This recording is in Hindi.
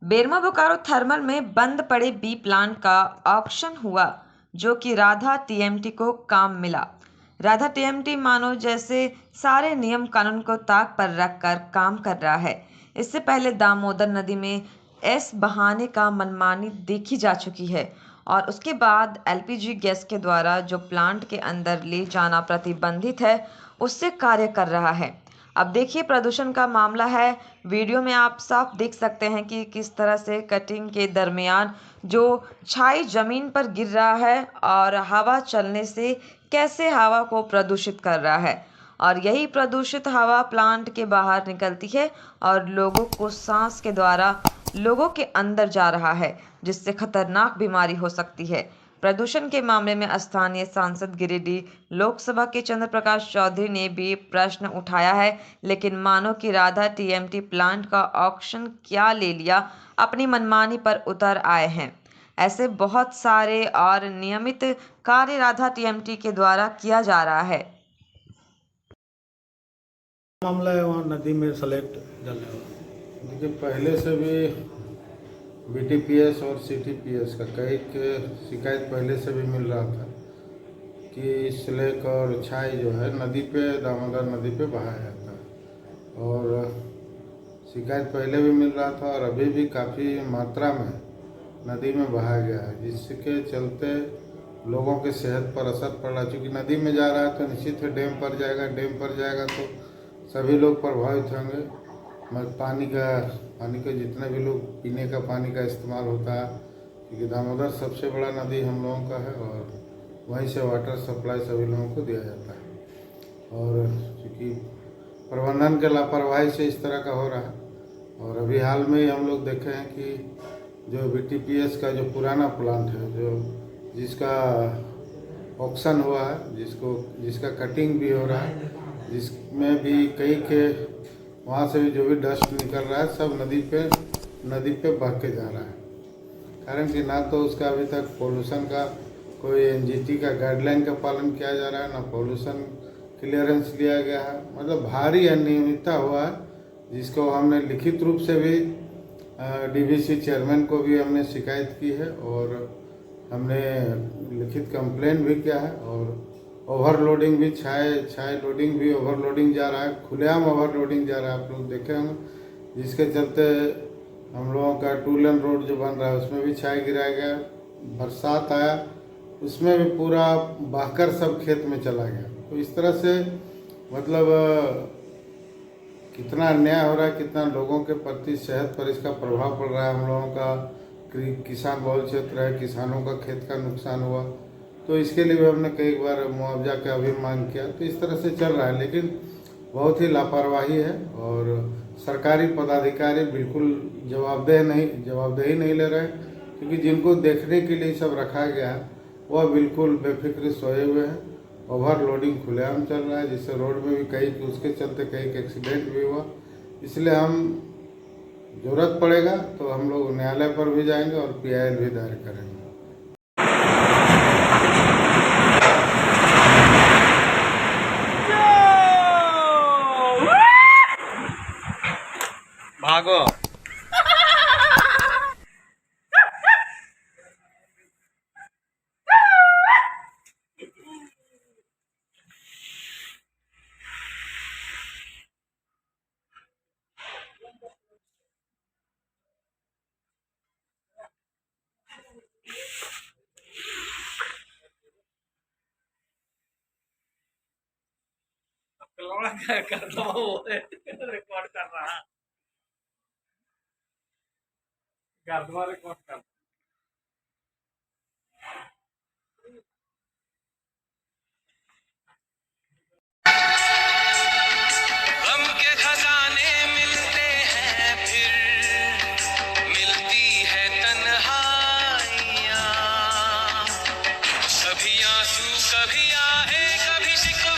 बेरमो बोकारो थर्मल में बंद पड़े बी प्लांट का ऑक्शन हुआ, जो कि राधा टीएमटी को काम मिला। राधा टीएमटी मानो जैसे सारे नियम कानून को ताक पर रखकर काम कर रहा है। इससे पहले दामोदर नदी में एस बहाने का मनमानी देखी जा चुकी है और उसके बाद एलपीजी गैस के द्वारा जो प्लांट के अंदर ले जाना प्रतिबंधित है, उससे कार्य कर रहा है। अब देखिए प्रदूषण का मामला है। वीडियो में आप साफ देख सकते हैं कि किस तरह से कटिंग के दरमियान जो छाई जमीन पर गिर रहा है और हवा चलने से कैसे हवा को प्रदूषित कर रहा है। और यही प्रदूषित हवा प्लांट के बाहर निकलती है और लोगों को सांस के द्वारा लोगों के अंदर जा रहा है, जिससे खतरनाक बीमारी हो सकती है। प्रदूषण के मामले में स्थानीय सांसद गिरिडीह लोकसभा के चंद्र प्रकाश चौधरी ने भी प्रश्न उठाया है, लेकिन मानो कि राधा टीएमटी प्लांट का ऑक्शन क्या ले लिया, अपनी मनमानी पर उतर आए हैं। ऐसे बहुत सारे और नियमित कार्य राधा टीएमटी के द्वारा किया जा रहा है। मामला है वहाँ नदी में सेलेक्ट डालने वाला। देखिए पहले से भी बीटीपीएस और सीटीपीएस का कई शिकायत पहले से भी मिल रहा था कि स्लेक और छाई जो है नदी पे, दामोदर नदी पे बहाया जाता है और शिकायत पहले भी मिल रहा था और अभी भी काफ़ी मात्रा में नदी में बहाया गया है, जिसके चलते लोगों के सेहत पर असर पड़ रहा है। चूँकि नदी में जा रहा है तो निश्चित है डैम पर जाएगा, डैम पर जाएगा तो सभी लोग प्रभावित होंगे। पानी के जितने भी लोग पीने का पानी का इस्तेमाल होता है, क्योंकि दामोदर सबसे बड़ा नदी हम लोगों का है और वहीं से वाटर सप्लाई सभी लोगों को दिया जाता है। और क्योंकि प्रबंधन के लापरवाही से इस तरह का हो रहा है और अभी हाल में ही हम लोग देखे हैं कि जो बीटीपीएस का जो पुराना प्लांट है, जो जिसका ऑक्शन हुआ है, जिसका कटिंग भी हो रहा है, जिसमें भी कई के वहाँ से भी जो भी डस्ट निकल रहा है सब नदी पे बह के जा रहा है। कारण कि ना तो उसका अभी तक पोल्यूशन का कोई एनजीटी का गाइडलाइन का पालन किया जा रहा है, ना पोल्यूशन क्लियरेंस लिया गया है। मतलब भारी अनियमितता हुआ है, जिसको हमने लिखित रूप से भी डीवीसी चेयरमैन को भी हमने शिकायत की है और हमने लिखित कंप्लेन भी किया है। और ओवरलोडिंग भी छाए लोडिंग भी ओवरलोडिंग जा रहा है, खुलेआम ओवरलोडिंग जा रहा है, आप लोग देखे होंगे, जिसके चलते हम लोगों का 2 लेन रोड जो बन रहा है उसमें भी छाई गिराया गया। बरसात आया उसमें भी पूरा बहकर सब खेत में चला गया। तो इस तरह से मतलब कितना अन्याय हो रहा है, कितना लोगों के प्रति सेहत पर इसका प्रभाव पड़ रहा है। हम लोगों का किसान बहुल क्षेत्र है, किसानों का खेत का नुकसान हुआ, तो इसके लिए भी हमने कई बार मुआवजा का भी मांग किया। तो इस तरह से चल रहा है, लेकिन बहुत ही लापरवाही है और सरकारी पदाधिकारी बिल्कुल जवाबदेही नहीं ले रहे, क्योंकि जिनको देखने के लिए सब रखा गया है वह बिल्कुल बेफिक्र सोए हुए हैं। ओवरलोडिंग खुलेआम चल रहा है, जिससे रोड में भी उसके चलते कई एक्सीडेंट भी हुआ। इसलिए हम जरूरत पड़ेगा तो हम लोग न्यायालय पर भी जाएंगे और पीआईएल भी दायर करेंगे। भागो। कर दो वो रिकॉर्ड कर रहा है, रिकॉर्ड कर